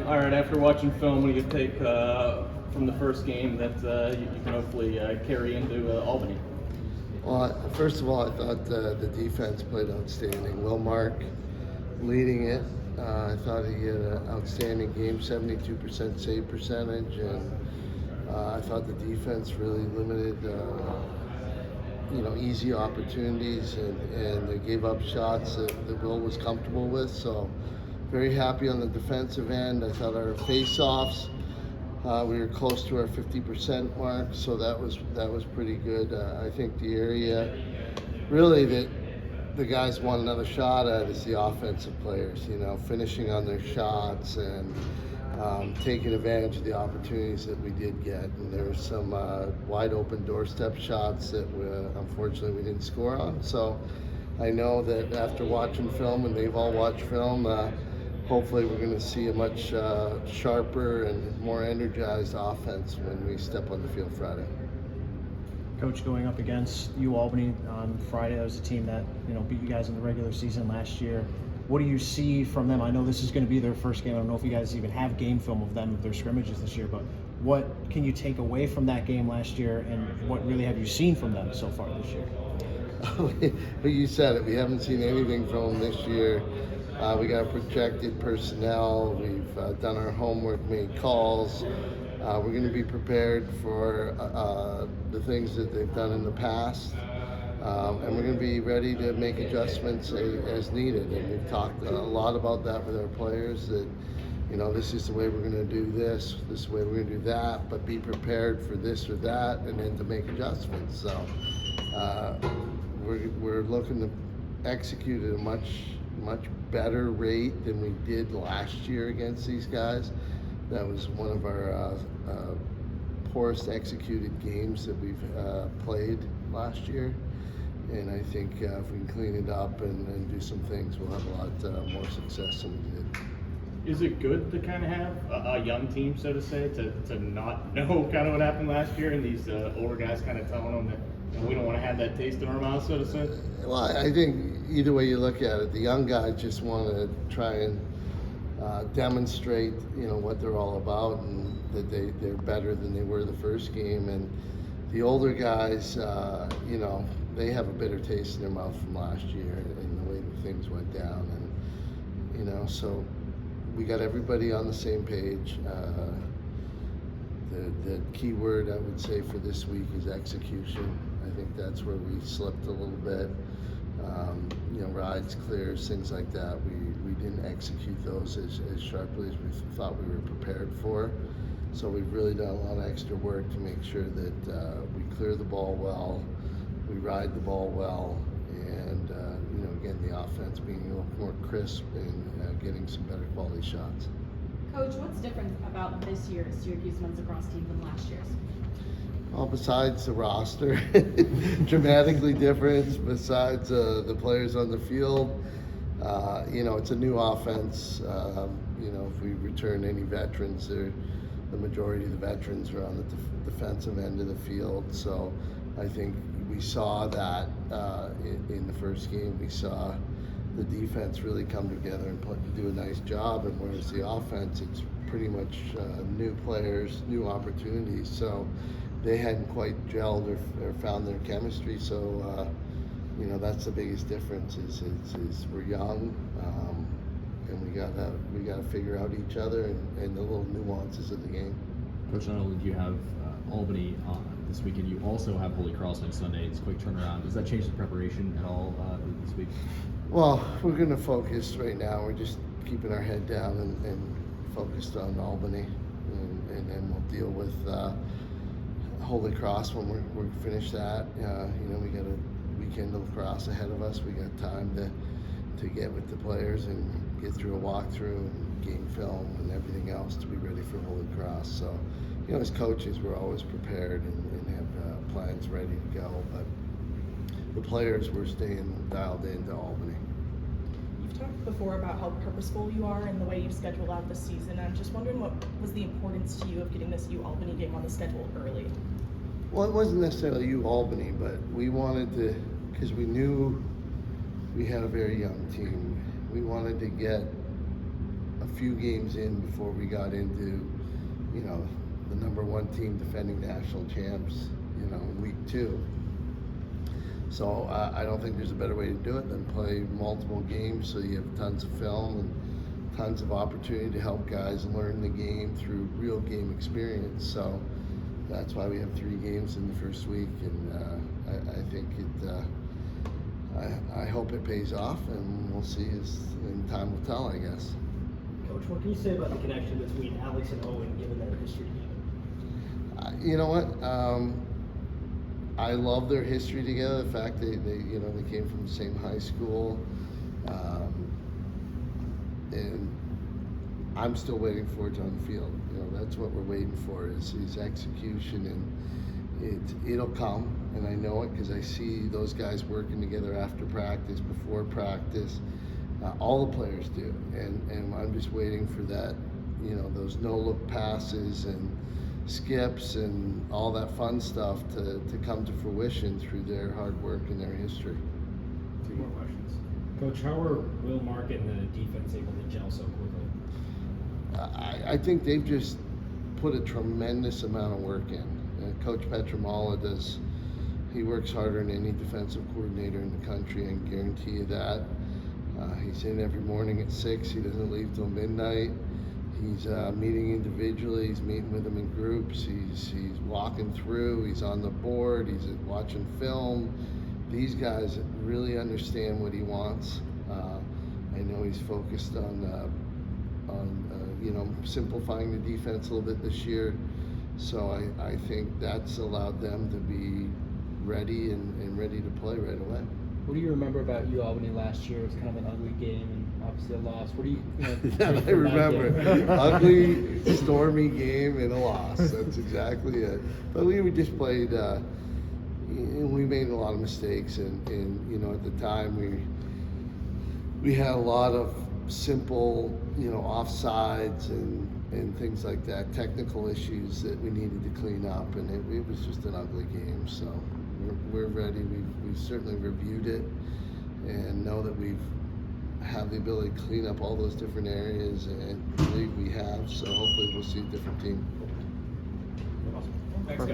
All right, after watching film, what do you take from the first game that you can hopefully carry into Albany? Well, first of all, I thought the defense played outstanding. Will Mark leading it. I thought he had an outstanding game, 72% save percentage, and I thought the defense really limited, easy opportunities, and they gave up shots that Will was comfortable with. So, very happy on the defensive end. I thought our face-offs, we were close to our 50% mark, so that was pretty good. I think the area really that the guys want another shot at is the offensive players, finishing on their shots and taking advantage of the opportunities that we did get. And there were some wide open doorstep shots that unfortunately we didn't score on. So I know that after watching film, and they've all watched film, hopefully we're going to see a much sharper and more energized offense when we step on the field Friday. Coach, going up against UAlbany on Friday, that was a team that beat you guys in the regular season last year. What do you see from them? I know this is going to be their first game. I don't know if you guys even have game film of them, of their scrimmages this year, but what can you take away from that game last year, and what really have you seen from them so far this year? But you said it. We haven't seen anything from them this year. We got projected personnel. We've done our homework, made calls. We're going to be prepared for the things that they've done in the past, and we're going to be ready to make adjustments as needed. And we've talked a lot about that with our players, that this is the way we're going to do this is the way we're going to do that, but be prepared for this or that, and then to make adjustments. So we're looking to execute at a much better rate than we did last year against these guys. That was one of our poorest executed games that we've played last year. And I think if we can clean it up and do some things, we'll have a lot more success than we did. Is it good to kind of have a young team, so to say, to not know kind of what happened last year, and these older guys kind of telling them that we don't want to have that taste in our mouth, so to say? Well, I think either way you look at it, the young guys just want to try and demonstrate, what they're all about, and that they're better than they were the first game. And the older guys, they have a bitter taste in their mouth from last year and the way that things went down. And, so we got everybody on the same page. The key word I would say for this week is execution. I think that's where we slipped a little bit. Rides, clears, things like that. We didn't execute those as sharply as we thought we were prepared for. So we've really done a lot of extra work to make sure that we clear the ball well, we ride the ball well, and again, the offense being a little more crisp and getting some better quality shots. Coach, what's different about this year's Syracuse men's lacrosse team than last year's? Well, besides the roster, dramatically different. Besides the players on the field, it's a new offense. If we return any veterans, the majority of the veterans are on the defensive end of the field. So I think we saw that in the first game. We saw the defense really come together and do a nice job. And whereas the offense, it's pretty much new players, new opportunities. So they hadn't quite gelled or found their chemistry. So, that's the biggest difference is we're young, and we gotta figure out each other and the little nuances of the game. Coach, not only do you have Albany on this weekend, you also have Holy Cross on Sunday. It's a quick turnaround. Does that change the preparation at all this week? Well, we're going to focus right now. We're just keeping our head down and focused on Albany, and then we'll deal with Holy Cross when we're finished that. We got a weekend of lacrosse ahead of us. We got time to get with the players and get through a walkthrough and game film and everything else to be ready for Holy Cross. So, as coaches, we're always prepared and have plans ready to go. But the players, we're staying dialed into Albany. You've talked before about how purposeful you are in the way you've scheduled out the season. I'm just wondering, what was the importance to you of getting this UAlbany game on the schedule early? Well, it wasn't necessarily UAlbany, but we wanted to, because we knew we had a very young team. We wanted to get a few games in before we got into, you know, the #1 team defending national champs, you know, in week 2. So I don't think there's a better way to do it than play multiple games so you have tons of film and tons of opportunity to help guys learn the game through real game experience. So that's why we have 3 games in the first week, and I think I hope it pays off, and we'll see and time will tell, I guess. Coach, what can you say about the connection between Alex and Owen, given their history together? You know what? I love their history together. The fact they came from the same high school, and I'm still waiting for it on the field. You know, that's what we're waiting for is execution, and it'll come. And I know it because I see those guys working together after practice, before practice. All the players do, and I'm just waiting for that. You know, those no-look passes and skips and all that fun stuff to come to fruition through their hard work and their history. 2 more questions. Coach, how are Will Mark and the defense able to gel so quickly? I think they've just put a tremendous amount of work in. Coach Petramala he works harder than any defensive coordinator in the country, I can guarantee you that. He's in every morning at 6, he doesn't leave till midnight. He's meeting individually, he's meeting with them in groups, he's walking through, he's on the board, he's watching film. These guys really understand what he wants. I know he's focused on you know, simplifying the defense a little bit this year. So I think that's allowed them to be ready and ready to play right away. What do you remember about UAlbany last year? It was kind of an ugly game and obviously a loss. What do you Yeah, take I from that remember. game? Ugly, stormy game and a loss. That's exactly it. But we just played, we made a lot of mistakes, and you know, at the time we had a lot of simple, you know, offsides and things like that, technical issues that we needed to clean up, and it was just an ugly game. So we're ready. We've certainly reviewed it and know that we've have the ability to clean up all those different areas, and believe we have. So hopefully we'll see a different team. Thanks, guys.